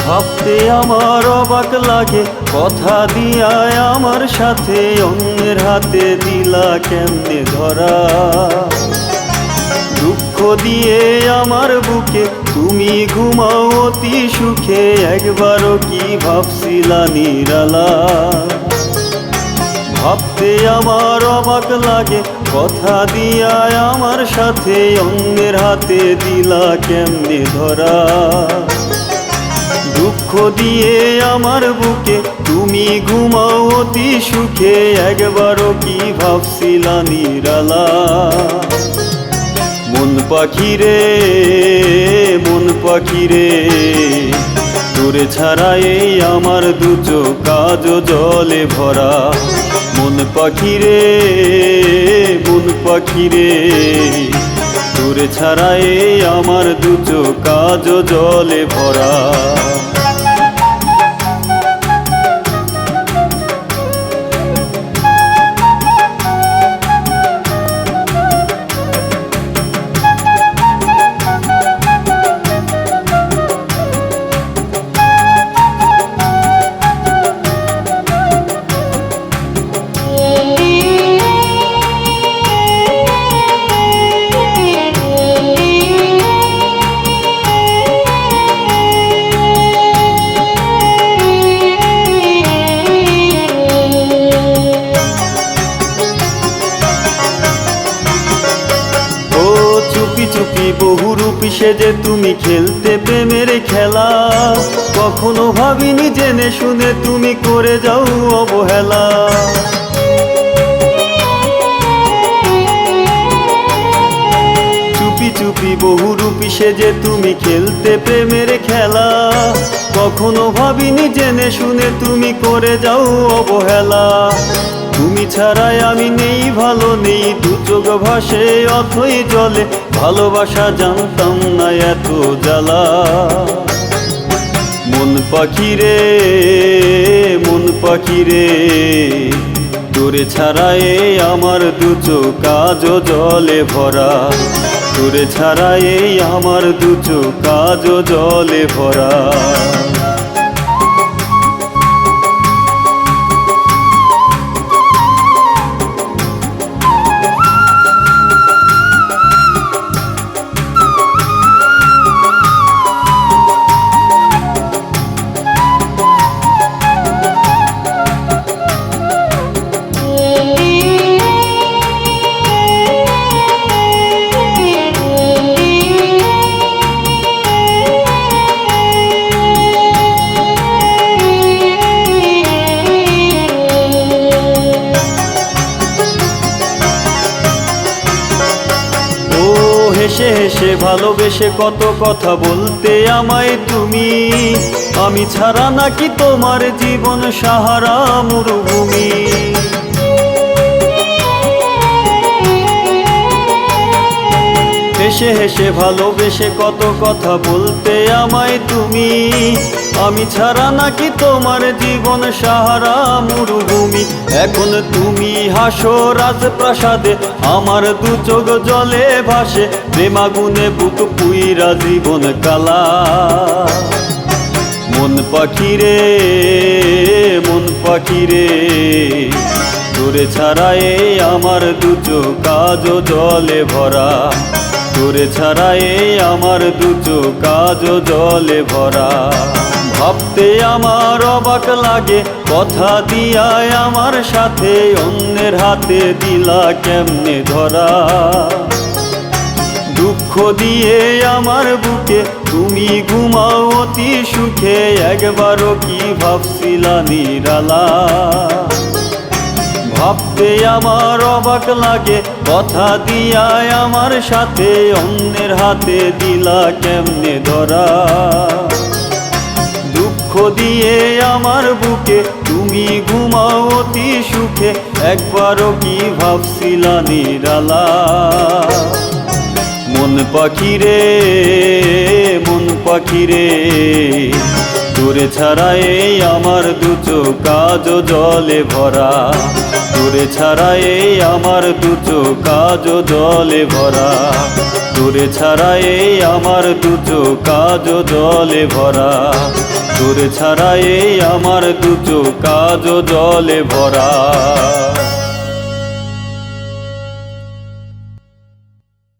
ভাবতে আমার অবাক লাগে, কথা দিয়া আমার সাথে অন্যের হাতে দিলা কেমনে ধরা। দুঃখ দিয়ে আমার বুকে তুমি ঘুমাও অতি সুখে, একবারও কি ভাবছিলা নিরালা। ভাবতে আমার অবাক লাগে, কথা দিয়া আমার সাথে অন্যের হাতে দিলা কেমনে ধরা। দুঃখ দিয়ে আমার বুকে তুমি ঘুমাও অতি সুখে, একবারও কি ভাবছিলা নিরালা। মন পাখিরে মন পাখিরে, তোরে ছাড়া এই আমার দু চোখ আজ জলে ভরা। মন পাখিরে মন পাখিরে, তোরে ছাড়া এই আমার দু চোখ আজ জলে ভরা। চুপি চুপি বহুরূপী সেজে তুমি খেলতে প্রেমের খেলা, কখনো ভাবিনি জেনে শুনে তুমি করে যাও অবহেলা। চুপি চুপি বহুরূপী সেজে তুমি খেলতে প্রেমের খেলা, কখনো ভাবিনি জেনে শুনে তুমি করে যাও অবহেলা। তুমি ছাড়াই আমি নেই, ভালো নেই, দু চোখ ভাসে অথই জলে, ভালোবাসা জানতাম না এত জ্বালা। মন পাখিরে মন পাখিরে, তোরে ছাড়াই আমার দু চোখ আজ জলে ভরা। তোরে ছাড়াই আমার দু চোখ আজ জলে ভরা। হেসে হেসে ভালোবেসে কত কথা বলতে আমায় তুমি, আমি ছাড়া নাকি তোমার জীবন সাহারা মরুভূমি। হেসে হেসে ভালোবেসে কত কথা বলতে আমায় তুমি, আমি ছাড়া নাকি তোমার জীবন সাহারা মরুভূমি। এখন তুমি হাসো রাজপ্রাসাদে, আমার দু চোখ জলে ভাসে, প্রেমাগুনে বুক পুইরা জীবন কালা। মন পাখিরে মন পাখিরে, তোরে ছাড়াই আমার দু চোখ আজ জলে ভরা। তোরে ছাড়াই আমার দু চোখ আজ জলে ভরা। ভাবতে আমার অবাক লাগে, কথা দিয়া আমার সাথে অন্যের হাতে দিলা কেমনে ধরা। দুঃখ দিয়ে আমার বুকে তুমি ঘুমাও অতি সুখে, একবারও কি ভাবছিলা নিরালা। ভাবতে আমার অবাক লাগে, কথা দিয়া আমার সাথে অন্যের হাতে দিলা কেমনে ধরা। দুঃখ দিয়ে আমার বুকে তুমি ঘুমাও অতি সুখে, একবারও কি ভাবছিলা নিরালা? মন পাখি রে, মন পাখি রে, তোরে ছাড়া এই আমার দু চোখ আজ জলে ভরা। তোরে ছাড়া এই আমার দু চোখ আজ জলে ভরা। তোরে ছাড়া এই আমার দু চোখ আজ জলে ভরা। তোরে ছাড়া এই আমার দু চোখ আজ জলে ভরা।